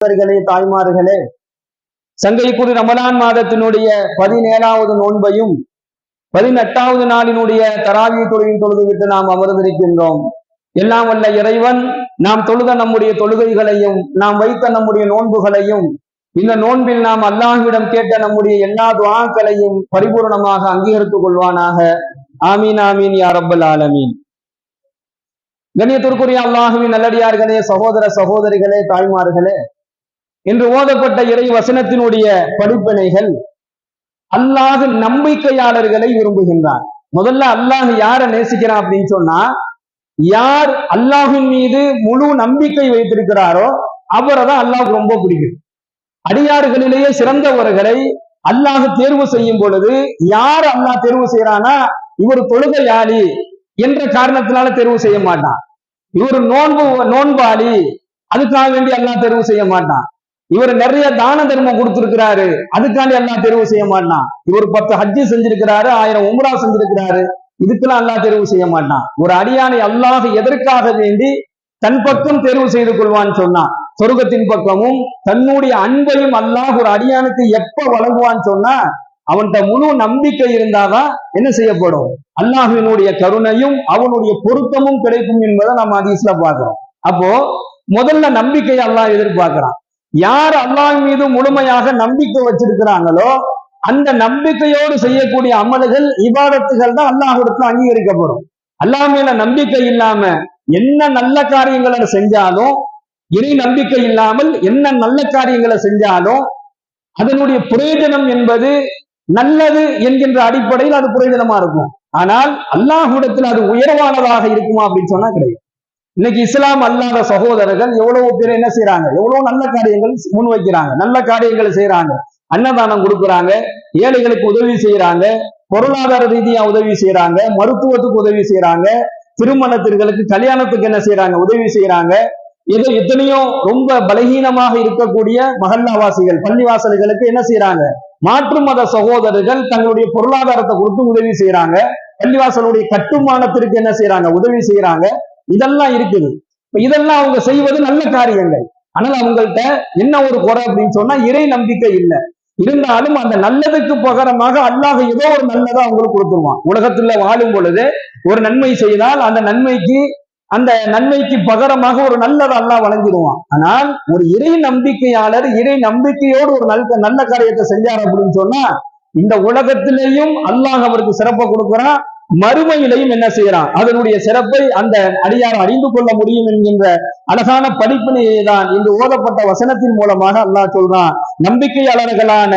சகோதரிகளே, தாய்மார்களே, சங்கைக்குடி ரமலான் மாதத்தினுடைய 17வது நோன்பையும் 18வது நாளினுடைய தராவி தொழுகையும் தொழுதுவிட்டு நாம் அமர்ந்திருக்கின்றோம். எல்லாம் வல்ல இறைவன் நாம் தொழுத நம்முடைய தொழுகைகளையும் நாம் வைத்த நம்முடைய நோன்புகளையும் இந்த நோன்பில் நாம் அல்லாஹ்விடம் கேட்ட நம்முடைய எல்லா துஆக்களையும் பரிபூர்ணமாக அங்கீகரித்துக் கொள்வானாக. ஆமீன் ஆமீன் யா ரப்பல் ஆலமீன். கண்ணியத்திற்குரிய அல்லாஹ்வின் நல்லடியார்களே, சகோதர சகோதரிகளே, தாய்மார்களே, இன்று ஓதப்பட்ட இறை வசனத்தினுடைய படிப்பினைகள் அல்லாஹ் நம்பிக்கையாளர்களை விரும்புகின்றான். முதல்ல அல்லாஹ் யாரை நேசிக்கிறான் அப்படின்னு சொன்னா, யார் அல்லாஹின் மீது முழு நம்பிக்கை வைத்திருக்கிறாரோ அவரை தான் அல்லாஹ்வுக்கு ரொம்ப பிடிக்கும். அடியார்களிலேயே சிறந்தவர்களை அல்லாஹ் தேர்வு செய்யும் பொழுது யார் அல்லாஹ் தேர்வு செய்யறானா, இவர் தொழுகையாளி என்ற காரணத்தினால தேர்வு செய்ய மாட்டான். இவர் நோன்பாளி அதுக்காக வேண்டி அல்லாஹ் தேர்வு செய்ய மாட்டான். இவர் நிறைய தான தர்மம் கொடுத்திருக்கிறாரு அதுக்காண்டி அல்லாஹ் தேர்வு செய்ய மாட்டான். இவர் 10 ஹஜ்ஜி செஞ்சிருக்கிறாரு, 1000 உம்ரா செஞ்சிருக்கிறாரு, இதுக்கெல்லாம் அல்லாஹ் தேர்வு செய்ய மாட்டான். ஒரு அடியானை அல்லாஹ் எதற்காக வேண்டி தன் பக்கம் தேர்வு செய்து கொள்வான்னு சொன்னான், சொர்க்கத்தின் பக்கமும் தன்னுடைய அன்பையும் அல்லாஹ் ஒரு அடியானுக்கு எப்ப வழங்குவான்னு சொன்னா, அவன்கிட்ட முழு நம்பிக்கை இருந்தாதான் என்ன செய்யப்படும், அல்லாஹ்வினுடைய கருணையும் அவனுடைய பொருத்தமும் கிடைக்கும் என்பதை நம்ம ஹதீஸ்ல பார்க்கிறோம். அப்போ முதல்ல நம்பிக்கையை அல்லாஹ் எதிர்பார்க்கிறான். யார் அல்லாஹ் மீது முழுமையாக நம்பிக்கை வச்சிருக்கிறாங்களோ அந்த நம்பிக்கையோடு செய்யக்கூடிய அமல்கள் இபாதத்துகள் தான் அல்லாஹ்விடத்துல அங்கீகரிக்கப்படும். அல்லாஹ் மேல நம்பிக்கை இல்லாம என்ன நல்ல காரியங்களை செஞ்சாலும், இறை நம்பிக்கை இல்லாமல் என்ன நல்ல காரியங்களை செஞ்சாலும் அதனுடைய பிரயோஜனம் என்பது நல்லது என்கின்ற அடிப்படையில் அது பிரயோஜனமா இருக்கும். ஆனால் அல்லாஹ்விடத்தில் அது உயர்வானதாக இருக்குமா அப்படின்னு சொன்னா கிடையாது. இன்னைக்கு இஸ்லாம் அல்லாத சகோதரர்கள் எவ்வளவு பேர் என்ன செய்யறாங்க, எவ்வளவு நல்ல காரியங்கள் முன்வைக்கிறாங்க, நல்ல காரியங்களை செய்யறாங்க, அன்னதானம் கொடுக்குறாங்க, ஏழைகளுக்கு உதவி செய்யறாங்க, பொருளாதார ரீதியா உதவி செய்யறாங்க, மருத்துவத்துக்கு உதவி செய்யறாங்க, திருமணத்திற்கு கல்யாணத்துக்கு என்ன செய்யறாங்க, உதவி செய்யறாங்க. இது எத்தனையோ ரொம்ப பலகீனமாக இருக்கக்கூடிய மஹல்லாவாசிகள் பள்ளிவாசல்களுக்கு என்ன செய்யறாங்க, மாற்று மத சகோதரர்கள் தங்களுடைய பொருளாதாரத்தை கொடுத்து உதவி செய்யறாங்க. பள்ளிவாசலுடைய கட்டுமானத்திற்கு என்ன செய்யறாங்க, உதவி செய்யறாங்க. இதெல்லாம் இருக்குது. இதெல்லாம் அவங்க செய்வது நல்ல காரியங்கள். ஆனால் அவங்கள்ட்ட என்ன ஒரு குறை அப்படின்னு சொன்னா, இறை நம்பிக்கை இல்லை. இருந்தாலும் அந்த நல்லதுக்கு பகரமாக அல்லாஹ் ஏதோ ஒரு நல்லதை அவங்களுக்கு கொடுத்துருவான். உலகத்துல வாழும் பொழுது ஒரு நன்மை செய்தால் அந்த நன்மைக்கு பகரமாக ஒரு நல்லதை அல்லாஹ் வழங்கிடுவான். ஆனால் ஒரு இறை நம்பிக்கையாளர் இறை நம்பிக்கையோடு ஒரு நல்ல காரியத்தை செஞ்சார் அப்படின்னு சொன்னா, இந்த உலகத்திலேயும் அல்லாஹ் அவருக்கு சிறப்பை கொடுக்கிறான், மறுமையிலையும் என்ன செய்யறான், அதனுடைய சிறப்பை அந்த அடியார் அறிந்து கொள்ள முடியும் என்கின்ற அழகான படிப்பினையை தான் இன்று ஓதப்பட்ட வசனத்தின் மூலமாக அல்லாஹ் சொல்றான். நம்பிக்கையாளர்களான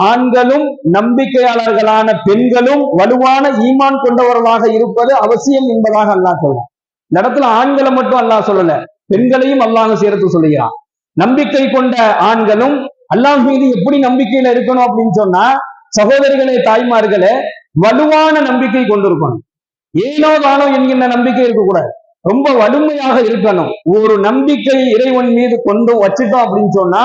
ஆண்களும் நம்பிக்கையாளர்களான பெண்களும் வலுவான ஈமான் கொண்டவர்களாக இருப்பது அவசியம் என்பதாக அல்லாஹ் சொல்றான். இந்த இடத்துல ஆண்களை மட்டும் அல்லாஹ் சொல்லல, பெண்களையும் அல்லாஹ் சேர்த்து சொல்லுகிறான். நம்பிக்கை கொண்ட ஆண்களும் அல்லாஹ் மீது எப்படி நம்பிக்கையில இருக்கணும் அப்படின்னு சொன்னா, சகோதரிகளே, தாய்மார்களே, வலுவான நம்பிக்கை கொண்டிருக்கணும். ஏனோ தானோ என்கின்ற நம்பிக்கை இருக்கக்கூடாது, ரொம்ப வலிமையாக இருக்கணும். ஒரு நம்பிக்கை இறைவன் மீது கொண்டு வச்சுட்டோம் அப்படின்னு சொன்னா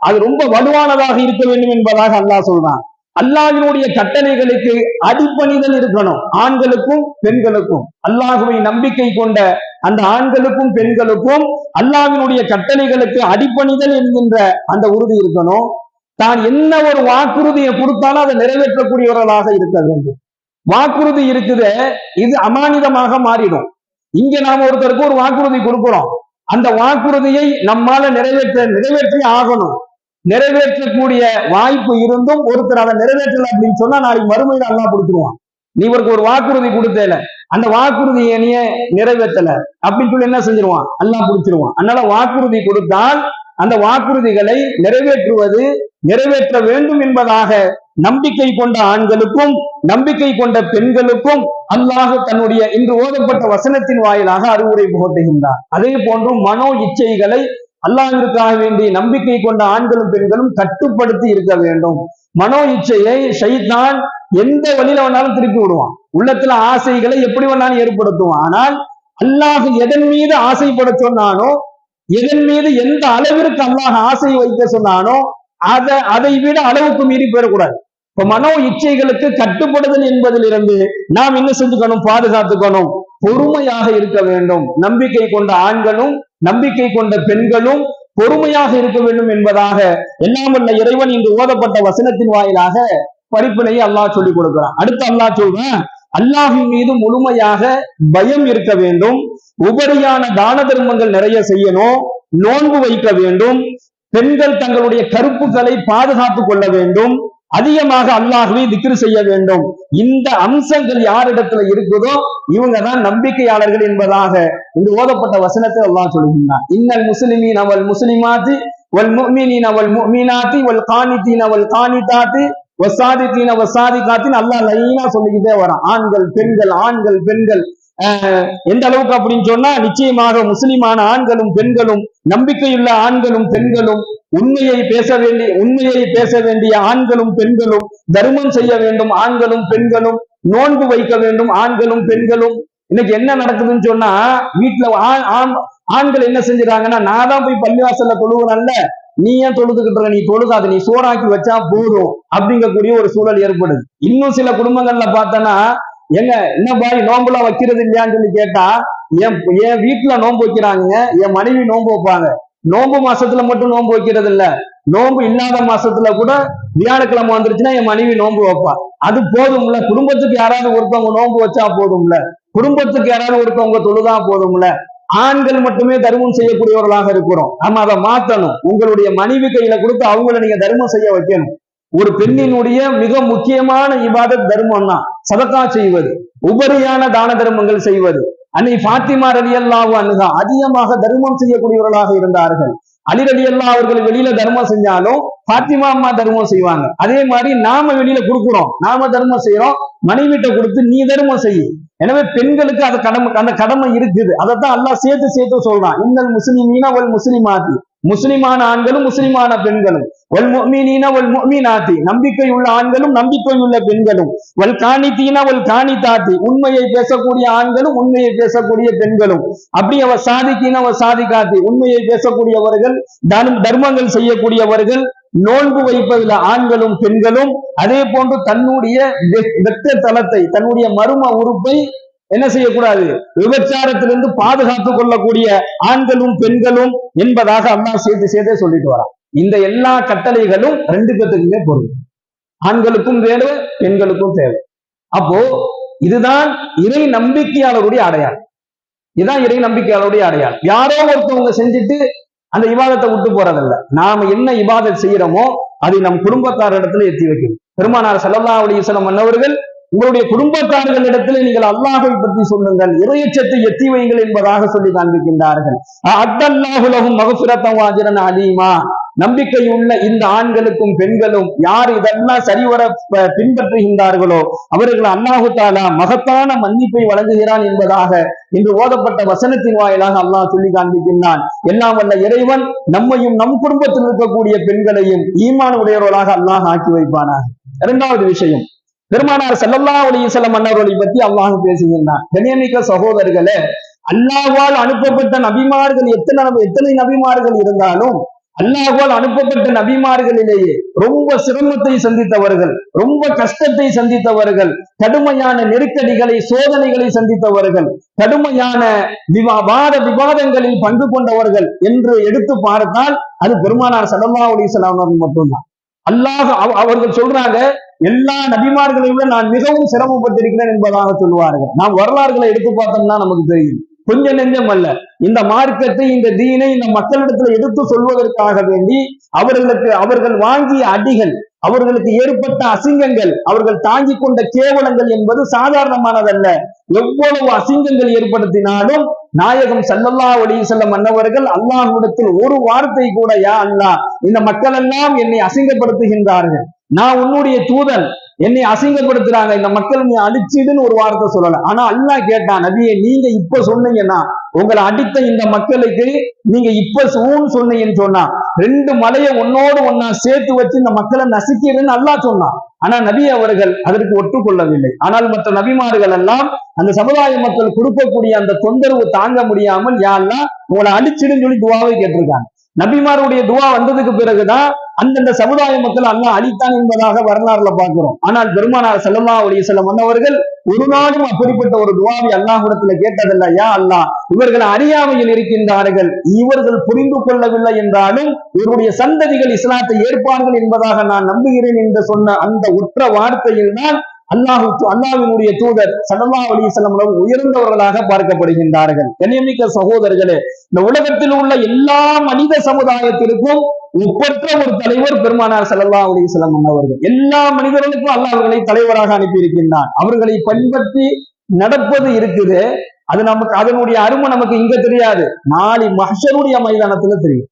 அது ரொம்ப வலுவானதாக இருக்க வேண்டும் என்பதாக அல்லாஹ் சொல்றான். அல்லாஹ்வினுடைய கட்டளைகளுக்கு அடிபணிதல் இருக்கணும், ஆண்களுக்கும் பெண்களுக்கும். அல்லாஹ்வை நம்பிக்கை கொண்ட அந்த ஆண்களுக்கும் பெண்களுக்கும் அல்லாஹ்வினுடைய கட்டளைகளுக்கு அடிபணிதல் என்கின்ற அந்த உறுதி இருக்கணும். தான் என்ன ஒரு வாக்குறுதியை கொடுத்தாலும் அதை நிறைவேற்றக்கூடியவர்களாக இருக்க வேண்டும். வாக்குறுதி இருக்குது, இது அமானிதமாக மாறிடும். இங்க நாம ஒருத்தருக்கு ஒரு வாக்குறுதி கொடுக்கிறோம், அந்த வாக்குறுதியை நம்மால நிறைவேற்றி ஆகணும். நிறைவேற்றக்கூடிய வாய்ப்பு இருந்தும் ஒருத்தர் அதை நிறைவேற்றல அப்படின்னு சொன்னா நாளைக்கு மறுமையில அல்லாஹ் கொடுத்துருவான். நீ இவருக்கு ஒரு வாக்குறுதி கொடுத்தல, அந்த வாக்குறுதியை நீ நிறைவேற்றல அப்படின்னு சொல்லி என்ன செஞ்சிருவான், அல்லாஹ் பிடிச்சிருவான். அதனால வாக்குறுதி கொடுத்தால் அந்த வாக்குறுதிகளை நிறைவேற்ற வேண்டும் என்பதாக நம்பிக்கை கொண்ட ஆண்களுக்கும் நம்பிக்கை கொண்ட பெண்களுக்கும் அல்லாஹ் தன்னுடைய இன்று ஓதப்பட்ட வசனத்தின் வாயிலாக அறிவுரை புகட்டுகின்றார். அதே போன்று மனோ இச்சைகளை அல்லாஹ்விற்காக வேண்டி நம்பிக்கை கொண்ட ஆண்களும் பெண்களும் கட்டுப்படுத்தி இருக்க வேண்டும். மனோ இச்சையை ஷைத்தான் எந்த வழியில வேணாலும் திருப்பி விடுவான், உள்ளத்துல ஆசைகளை எப்படி வேணாலும் ஏற்படுத்துவான். ஆனால் அல்லாஹ் எதன் மீது ஆசைப்பட சொன்னானோ, எதன் மீது எந்த அளவிற்கு அல்லாஹ் ஆசை வைக்க சொன்னானோ அதை விட அளவுக்கு மீறி போயிடக்கூடாது. இப்ப மனோ இச்சைகளுக்கு கட்டுப்படுதல் என்பதிலிருந்து நாம் என்ன செஞ்சுக்கணும், பாதுகாத்துக்கணும், பொறுமையாக இருக்க வேண்டும். நம்பிக்கை கொண்ட ஆண்களும் நம்பிக்கை கொண்ட பெண்களும் பொறுமையாக இருக்க வேண்டும் என்பதாக எல்லாம் வல்ல இறைவன் இன்று ஓதப்பட்ட வசனத்தின் வாயிலாக படிப்பினையை அல்லாஹ் சொல்லிக் கொடுக்கிறான். அடுத்து அல்லாஹ் சொல்றான், அல்லாஹின் மீது முழுமையாக பயம் இருக்க வேண்டும், உபரியான தான தர்மங்கள் நிறைய செய்யணும், நோன்பு வைக்க வேண்டும், பெண்கள் தங்களுடைய கருப்புகளை பாதுகாத்துக் கொள்ள வேண்டும், அதிகமாக அல்லாஹ்வை திக்ர் செய்ய வேண்டும். இந்த அம்சங்கள் யாரிடத்துல இருக்குதோ இவங்க தான் நம்பிக்கையாளர்கள் என்பதாக இந்த ஓதப்பட்ட வசனத்தை அல்லாஹ் சொல்லுகின்றான். இன்னல் முஸ்லிமீன வல் முஸ்லிமாத்தி வல் முஃமினீன வல் முஃமினாத்தி வல் கானிதீன வல் கானிதாத்தி வஸ்ஸாதிகீன வஸ்ஸாதிகாத்தின் அல்லாஹ் லைனா சொல்லிக்கிட்டே வரான். ஆண்கள் பெண்கள் ஆண்கள் பெண்கள் எந்த அளவுக்கு அப்படின்னு சொன்னா, நிச்சயமாக முஸ்லிமான ஆண்களும் பெண்களும், நம்பிக்கையுள்ள ஆண்களும் பெண்களும், உண்மையை பேச வேண்டிய ஆண்களும் பெண்களும், தர்மம் செய்ய வேண்டும் ஆண்களும் பெண்களும், நோன்பு வைக்க வேண்டும் ஆண்களும் பெண்களும். இன்னைக்கு என்ன நடக்குதுன்னு சொன்னா, வீட்டுல ஆண்கள் என்ன செஞ்சுறாங்கன்னா, நான் தான் போய் பள்ளிவாசல்ல தொழுகிறல்ல, நீ ஏன் தொழுதுகிட்டு, நீ தொழுகாது, நீ சோறாக்கி வச்சா போதும் அப்படிங்கக்கூடிய ஒரு சூழல் ஏற்படுது. இன்னும் சில குடும்பங்கள்ல பார்த்தோன்னா, எங்க என்ன பாய் நோம்புலாம் வைக்கிறது இல்லையான்னு சொல்லி கேட்டா, என் வீட்டுல நோன்பு வைக்கிறாங்க, என் மனைவி நோன்பு வைப்பாங்க. நோன்பு மாசத்துல மட்டும் நோன்பு வைக்கிறது இல்ல, நோன்பு இல்லாத மாசத்துல கூட வியாழக்கிழமை வந்துருச்சுன்னா என் மனைவி நோன்பு வைப்பா. அது போதும்ல, குடும்பத்துக்கு யாராவது ஒருத்தவங்க நோன்பு வச்சா போதும்ல, குடும்பத்துக்கு யாராவது ஒருத்தவங்க தொழுதா போதும்ல. ஆண்கள் மட்டுமே தர்மம் செய்யக்கூடியவர்களாக இருக்கிறோம், நம்ம அதை மாத்தணும். உங்களுடைய மனைவி கையில கொடுத்து அவங்கள நீங்க தர்மம் செய்ய வைக்கணும். ஒரு பெண்ணினுடைய மிக முக்கியமான இபாதத் தர்மம் தான் சதகா செய்வது, உபரியான தான தர்மங்கள் செய்வது. அன்னை ஃபாத்திமா ரலியல்லாஹு அன்ஹா அதிகமாக தர்மம் செய்யக்கூடியவர்களாக இருந்தார்கள். அலி ரலியல்லாஹு அவர்கள் வெளியில தர்மம் செஞ்சாலும் ஃபாத்திமா அம்மா தர்மம் செய்வாங்க. அதே மாதிரி நாம வெளியில கொடுக்குறோம், நாம தர்மம் செய்யறோம், மனைவிட்ட கொடுத்து நீ தர்மம் செய்ய. எனவே பெண்களுக்கு அந்த கடமை இருக்குது. அதைத்தான் அல்லாஹ் சேர்த்து சொல்றான். இன்னல் முஸ்லிமீன வல் முஸ்லிமாத்தி, முஸ்லிமான ஆண்களும் முஸ்லிமான பெண்களும், வல் முஃமினீன வல் முஃமினாத்தி, நம்பிக்கை உள்ள ஆண்களும் நம்பிக்கை உள்ள பெண்களும், வல் கானிதீன வல் கானிதாத்தி, உண்மையை பேசக்கூடிய ஆண்களும் உண்மையை பேசக்கூடிய பெண்களும், அப்படி அவ சாதிக்கீன அவ சாதிக்காத்தி, உண்மையை பேசக்கூடியவர்கள், தர்மங்கள் செய்யக்கூடியவர்கள், நோன்பு வைப்பதில் ஆண்களும் பெண்களும், அதே போன்று தன்னுடைய வெட்ட தளத்தை, தன்னுடைய மர்ம உறுப்பை என்ன செய்யக்கூடாது, விபச்சாரத்திலிருந்து பாதுகாத்துக் கொள்ளக்கூடிய ஆண்களும் பெண்களும் என்பதாக அல்லாஹ் சேர்த்தே சொல்லிட்டு வரான். இந்த எல்லா கட்டளைகளும் ரெண்டு பேத்துக்குமே பொருள், ஆண்களுக்கும் தேவை பெண்களுக்கும் தேவை. அப்போ இதுதான் இறை நம்பிக்கையாளருடைய அடையாளம். இதுதான் இறை நம்பிக்கையாளருடைய அடையாளம். யாரோ ஒருத்தவங்க செஞ்சுட்டு அந்த இபாதத்தை விட்டு போறதில்ல. நாம என்ன இபாதத் செய்யறோமோ அதை நம் குடும்பத்தார் இடத்துல எத்தி வைக்கணும். பெருமானார் ஸல்லல்லாஹு அலைஹி வஸல்லம் அன்னவர்கள், உங்களுடைய குடும்பத்தார்களிடத்தில் நீங்கள் அல்லாஹை பற்றி சொல்லுங்கள், இறையச்சத்தை எத்தி வைங்கள் என்பதாக சொல்லி காண்பிக்கின்றார்கள். அத்தல்லாஹு லஹும் மக்ஃபிரத்தன் வ அஜ்ரன் அலீமா, நம்பிக்கையுள்ள இந்த ஆண்களுக்கும் பெண்களும் யார் இதெல்லாம் சரிவர பின்பற்றுகின்றார்களோ அவர்கள் அல்லாஹு தஆலா மகத்தான மன்னிப்பை வழங்குகிறான் என்பதாக இன்று ஓதப்பட்ட வசனத்தின் வாயிலாக அல்லாஹ் சொல்லி காண்பிக்கின்றான். எல்லாம் வல்ல இறைவன் நம்மையும் நம் குடும்பத்தில் இருக்கக்கூடிய பெண்களையும் ஈமான் உடையவர்களாக அல்லாஹ் ஆக்கி வைப்பானாக. இரண்டாவது விஷயம், பெருமானார் ஸல்லல்லாஹு அலைஹி வஸல்லம் அன்னவர்களை பற்றி அல்லாஹ் பேசுகின்றான். கண்ணியமிக்க சகோதரர்களே, அல்லாஹ்வால் அனுப்பப்பட்ட நபிமார்கள் எத்தனை நபிமார்கள் இருந்தாலும் அல்லாஹ்வால் அனுப்பப்பட்ட நபிமார்களிலேயே ரொம்ப சிரமத்தை சந்தித்தவர்கள், ரொம்ப கஷ்டத்தை சந்தித்தவர்கள், கடுமையான நெருக்கடிகளை சோதனைகளை சந்தித்தவர்கள், கடுமையான விவாதங்களில் பங்கு கொண்டவர்கள் என்று எடுத்து பார்த்தால் அது பெருமானார் ஸல்லல்லாஹு அலைஹி வஸல்லம் மட்டும்தான். அல்லாஹ் அவர்கள் சொல்றாங்க, எல்லா நபிமார்களை விட நான் மிகவும் சிரமப்பட்டிருக்கிறேன் என்பதாக சொல்லுவார்கள். நாம் வரலாறுகளை எடுத்து பார்த்தோம்னா நமக்கு தெரியும். கொஞ்சம் நெஞ்சம் அல்ல, இந்த மார்க்கத்தை, இந்த தீனை இந்த மக்களிடத்துல எடுத்து சொல்வதற்காக வேண்டி அவர்கள் வாங்கிய அடிகள், அவர்களுக்கு ஏற்பட்ட அசிங்கங்கள், அவர்கள் தாங்கிக் கொண்ட கேவலங்கள் என்பது சாதாரணமானதல்ல. எவ்வளவு அசிங்கங்கள் ஏற்படுத்தினாலும் நாயகம் ஸல்லல்லாஹு அலைஹி வஸல்லம் அன்னவர்கள் அல்லாஹ்விடத்தில் ஒரு வார்த்தை கூட, யா அல்லாஹ், இந்த மக்கள் எல்லாம் என்னை அசிங்கப்படுத்துகின்றார்கள், நான் உன்னுடைய தூதன், என்னை அசிங்கப்படுத்துறாங்க, இந்த மக்கள் நீ அடிச்சிடுன்னு ஒரு வார்த்தை சொல்லல. ஆனா அல்லாஹ் கேட்டான், நபியே நீங்க இப்ப சொன்னீங்கன்னா, உங்களை அடித்த இந்த மக்களுக்கு நீங்க இப்ப சொன்னீங்கன்னு சொன்னா, ரெண்டு மலையை ஒன்னோடு ஒன்னா சேர்த்து வச்சு இந்த மக்களை நசுக்கிடுன்னு அல்லாஹ் சொன்னான். ஆனா நபி அவர்கள் அதற்கு ஒட்டுக்கொள்ளவில்லை. ஆனால் மற்ற நபிமார்கள் எல்லாம் அந்த சமுதாய மக்கள் கொடுக்கக்கூடிய அந்த தொந்தரவு தாங்க முடியாமல், யா அல்லாஹ் உங்களை அடிச்சிடுன்னு சொல்லி துஆவை கேட்டிருக்காங்க. நபிமாருடைய துவா வந்ததுக்கு பிறகுதான் அந்தந்த சமுதாய மக்கள் அல்லாஹ் அழித்தான் என்பதாக வரலாறுல பார்க்கிறோம். ஆனால் பெருமானார் ஸல்லல்லாஹு அலைஹி வஸல்லம் அன்னவர்கள் ஒரு நாளும் அப்படிப்பட்ட ஒரு துவாவை அல்லாஹ்விடத்துல கேட்டதில்லை. யா அல்லாஹ், இவர்கள் அறியாமையில் இருக்கின்றார்கள், இவர்கள் புரிந்து கொள்ளவில்லை என்றாலும் இவருடைய சந்ததிகள் இஸ்லாத்தை ஏற்பார்கள் என்பதாக நான் நம்புகிறேன் என்று சொன்ன அந்த ஒற்ற வார்த்தையில் தான் அல்லாஹ்வினுடைய தூதர் ஸல்லல்லாஹு அலைஹி வஸல்லம் உயர்ந்தவர்களாக பார்க்கப்படுகின்றார்கள். கண்ணியமிக்க சகோதரர்களே, இந்த உலகத்தில் உள்ள எல்லா மனித சமுதாயத்திற்கும் ஒப்பற்ற ஒரு தலைவர் பெருமானார் ஸல்லல்லாஹு அலைஹி வஸல்லம் அவர்கள். எல்லா மனிதர்களுக்கும் அல்லாஹ் அவர்களை தலைவராக அனுப்பி இருக்கின்றான். அவர்களை பின்பற்றி நடப்பது இருக்குது, அது நமக்கு அதனுடைய அருமை நமக்கு இங்க தெரியாது, நாளை மஹ்ஷருடைய மைதானத்துல தெரியும்.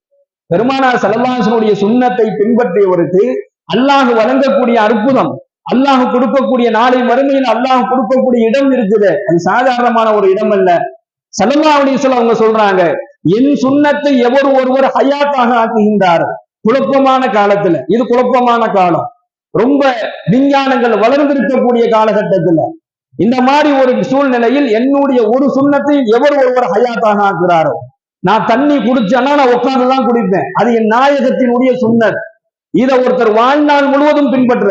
பெருமானார் ஸல்லல்லாஹு அலைஹி வஸல்லம் சுன்னத்தை பின்பற்றியவருக்கு அல்லாஹ் வழங்கக்கூடிய அற்புதம், அல்லாஹ் கொடுக்கக்கூடிய நாளை மறுமையில் அல்லாஹ் கொடுக்கக்கூடிய இடம் இருக்குது. அது சாதாரணமான ஒரு இடம் அல்ல. ஸல்லல்லாஹு அலைஹி வஸல்லம் அவங்க சொல்றாங்க, என் சுன்னத்தை எவர் ஒருவர் ஹயாத்தாக ஆக்குகின்றார். குழப்பமான காலத்துல, இது குழப்பமான காலம், ரொம்ப விஞ்ஞானங்கள் வளர்ந்திருக்கக்கூடிய காலகட்டத்துல இந்த மாதிரி ஒரு சூழ்நிலையில் என்னுடைய ஒரு சுன்னத்தை எவர் ஒருவர் ஹயாத்தாக ஆக்குறாரோ, நான் தண்ணி குடிச்சேன்னா நான் உட்கார்ந்துதான் குடிப்பேன், அது என் நாயகத்தினுடைய சுன்னத். இதை ஒருத்தர் வாழ்நாள் முழுவதும் பின்பற்ற,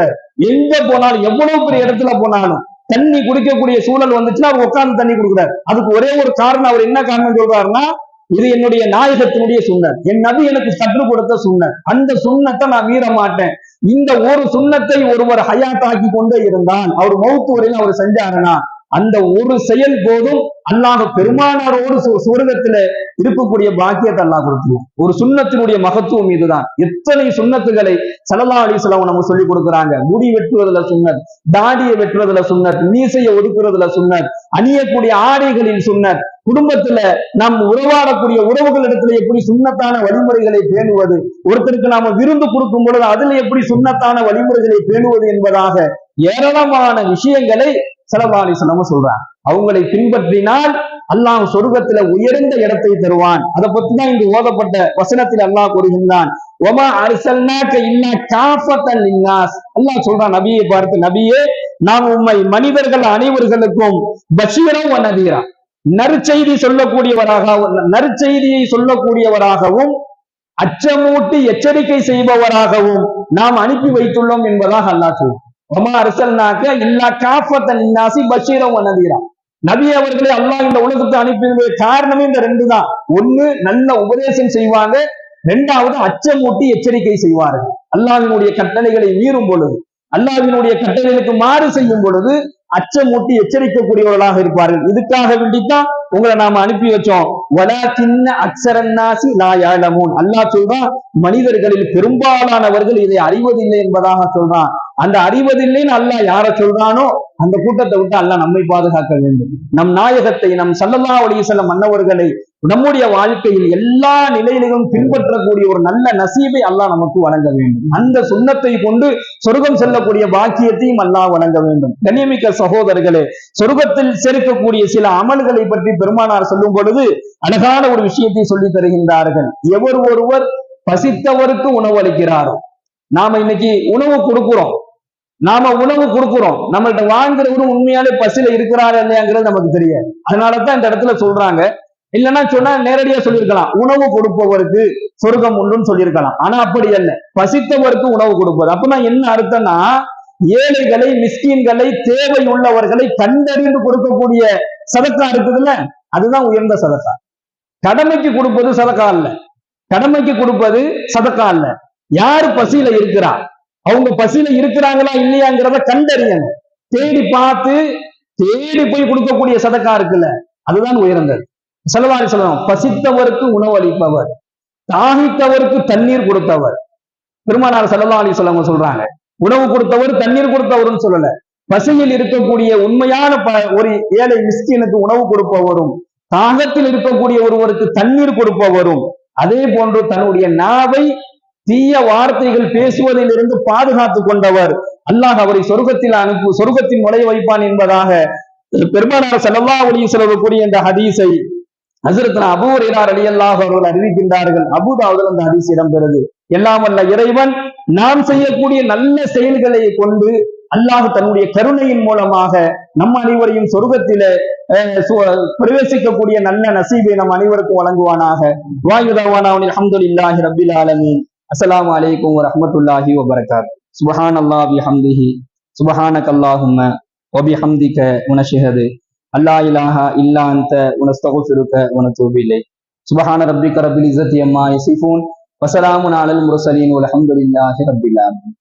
எங்க போனாலும் எவ்வளவு பெரிய இடத்துல போனாலும் தண்ணி குடிக்கக்கூடிய சூழல் வந்துச்சுன்னா அவர் உட்கார்ந்து தண்ணி குடிக்கிறார். அதுக்கு ஒரே ஒரு காரணம், அவர் என்ன காரணம் சொல்றாருன்னா, இது என்னுடைய நாயகத்தினுடைய சுன்னத், என் நபி எனக்கு கற்றுக் கொடுத்த சுன்னத், அந்த சுன்னத்தை நான் மீற மாட்டேன். இந்த ஒரு சுன்னத்தை ஒருவர் ஹயாத்தாக்கி கொண்டே இருந்தால், அவர் மௌத்து வரையில் அவர் செஞ்சாருன்னா அந்த ஒரு செயல் போதும் அல்லாஹ் பெருமானாரோடு சுவர்க்கத்துல இருக்கக்கூடிய பாக்கியத்தை அல்லாஹ் கொடுத்துருவோம். ஒரு சுன்னத்தினுடைய மகத்துவம் இதுதான். எத்தனை சுன்னத்துகளை ஸல்லல்லாஹு அலைஹி வஸல்லம் நம்ம சொல்லி கொடுக்குறாங்க. முடி வெட்டுவதுல சுன்னத், தாடியை வெட்டுறதுல சுன்னத், மீசையை ஒதுக்குறதுல சுன்னத், அணியக்கூடிய ஆடைகளில் சுன்னத், குடும்பத்துல நாம் உறவாடக்கூடிய உறவுகளிடத்துல எப்படி சுன்னத்தான வழிமுறைகளை பேணுவது, ஒருத்தருக்கு நாம விருந்து கொடுக்கும் பொழுது அதுல எப்படி சுன்னத்தான வழிமுறைகளை பேணுவது என்பதாக ஏராளமான விஷயங்களை ஸல்லல்லாஹு அலைஹி வஸல்லம் சொல்றாங்க. அவங்களை பின்பற்றினால் அல்லாஹ் சொர்க்கத்துல உயர்ந்த இடத்தை தருவான். அதை பத்தி தான் இங்கு ஓதப்பட்ட வசனத்தில் அல்லாஹ் கூறுகின்றான், வமா அர்ஸல்னாக இல்லா காஃபத்தன் லின்னாஸ். அல்லாஹ் சொல்றான் நபியை பார்த்து, நபியே, நாம் உம்மை மனிதர்கள் அனைவர்களுக்கும் பஷீரன் வ நதீரா, நற்செய்தியை சொல்லக்கூடியவராகவும் அச்சமூட்டி எச்சரிக்கை செய்பவராகவும் நாம் அனுப்பி வைத்துள்ளோம் என்பதாக அல்லாஹ் சொல்றான். நபி அவர்களை அல்லாஹ் இந்த உலகத்தை அனுப்பிய காரணமே இந்த ரெண்டு தான். ஒண்ணு, நல்ல உபதேசம் செய்வாங்க, இரண்டாவது அச்சமூட்டி எச்சரிக்கை செய்வார்கள். அல்லாஹ்வினுடைய கட்டளைகளை மீறும் பொழுது, அல்லாஹ்வினுடைய கட்டளைகளுக்கு மாறு செய்யும் பொழுது அச்சமூட்டி எச்சரிக்கக்கூடியவர்களாக இருப்பார்கள். இதுக்காக வேண்டித்தான் உங்களை நாம அனுப்பி வச்சோம். வலாகின்ன அக்ஸரன்னாஸி லா யஅலமூன். அல்லாஹ் சொல்றான், மனிதர்களில் பெரும்பாலானவர்கள் இதை அறிவதில்லை என்பதாக சொல்றான். அந்த அறிவதில்லைன்னு அல்லாஹ் யார சொல்றானோ அந்த கூட்டத்தை விட்டு அல்லாஹ் நம்மை பாதுகாக்க வேண்டும். நம் நாயகத்தை, நம் ஸல்லல்லாஹு அலைஹி வஸல்லம் மன்னவர்களை நம்முடைய வாழ்க்கையில் எல்லா நிலையிலும் பின்பற்றக்கூடிய ஒரு நல்ல நசீபை அல்லாஹ் நமக்கு வழங்க வேண்டும். அந்த சுன்னத்தை கொண்டு சொர்க்கம் செல்லக்கூடிய பாக்கியத்தையும் அல்லாஹ் வழங்க வேண்டும். கண்ணியமிக்க சகோதரர்களே, சொர்க்கத்தில் சேர்க்கக்கூடிய சில அமல்களை பற்றி பெருமானார் சொல்லும் பொழுது அழகான ஒரு விஷயத்தை சொல்லி தருகின்றார்கள். எவர் ஒருவர் பசித்தவருக்கு உணவு அளிக்கிறாரோ, நாம இன்னைக்கு உணவு கொடுக்கிறோம், நம்மள்ட்ட வாங்குறவரும் உண்மையாலே பசியில இருக்கிறாரு இல்லையாங்கிறது நமக்கு தெரியாது. அதனாலதான் இந்த இடத்துல சொல்றாங்க. இல்லைன்னா சொன்னா நேரடியா சொல்லியிருக்கலாம், உணவு கொடுப்பவருக்கு சொர்க்கம் உண்டுன்னு சொல்லியிருக்கலாம். ஆனா அப்படி அல்ல, பசித்தவருக்கு உணவு கொடுப்பது. அப்படின்னா என்ன அர்த்தம்னா, ஏழைகளை, மிஸ்கீன்களை, தேவை உள்ளவர்களை கண்டறிந்து கொடுக்கக்கூடிய சதக்கா இருக்குதுல்ல, அதுதான் உயர்ந்த சதக்கா. கடமைக்கு கொடுப்பது சதக்கா அல்ல, கடமைக்கு கொடுப்பது சதக்கா அல்ல. யாரு பசியில இருக்கிறா, அவங்க பசியில இருக்கிறாங்களா இல்லையாங்கிறத கண்டறியணும். தேடி பார்த்து தேடி போய் கொடுக்கக்கூடிய சதக்கா இருக்குல்ல, அதுதான் உயர்ந்தது. ஸல்லல்லாஹு அலைஹி வஸல்லம் பசித்தவருக்கு உணவு அளிப்பவர், தாகித்தவருக்கு தண்ணீர் கொடுத்தவர். பெருமானார் ஸல்லல்லாஹு அலைஹி வஸல்லம் சொல்றாங்க, உணவு கொடுத்தவர் தண்ணீர் கொடுத்தவர்னு சொல்லல, பசியில் இருக்கக்கூடிய உண்மையான ஒரு ஏழை மிஸ்கீனுக்கு உணவு கொடுப்பவரும், தாகத்தில் இருக்கக்கூடிய ஒருவருக்கு தண்ணீர் கொடுப்பவரும், அதே போன்று தன்னுடைய நாவை தீய வார்த்தைகள் பேசுவதில் இருந்து பாதுகாத்து கொண்டவர், அல்லாஹ் அவரை சொர்க்கத்தில் நுழைய வைப்பான் என்பதாக பெருமானார் ஸல்லல்லாஹு அலைஹி வஸல்லம் கூறிய இந்த ஹதீஸை ஹஜ்ரத் அபூ ஹுரைரா ரலியல்லாஹு அன்ஹு அவர்கள் அறிவிக்கின்றார்கள். அபூ தாவூதுல அந்த ஹதீஸ் இடம்பெறுது. எல்லாம் வல்ல இறைவன் நாம் செய்யக்கூடிய நல்ல செயல்களை கொண்டு அல்லாஹ் தன்னுடைய கருணையின் மூலமாக நம் அனைவரையும் சொர்க்கத்திலே பிரவேசிக்கக்கூடிய நல்ல நசீபை நம் அனைவருக்கும் வழங்குவானாக. வாயுதவானாவில் அல்ஹம்துலில்லாஹி ரப்பில் ஆலமீன். அஸ்ஸலாமு அலைக்கும் வரஹ்மத்துல்லாஹி வபரகாத்துஹு. சுப்ஹானல்லாஹி பிஹம்திஹி சுப்ஹானக்கல்லாஹும்ம வபிஹம்திக வனஷ்ஹது அல்லா இலாஹா இல்லா அன்த வனஸ்தக்ஃபிருக வனதூபு இலைக். சுப்ஹான ரப்பிக ரப்பில் இஸ்ஸத்தி அம்மா யசிஃபூன் வஸலாமுன் அலல் முர்ஸலீன் வல்ஹம்துலில்லாஹி ரப்பில் ஆலமீன்.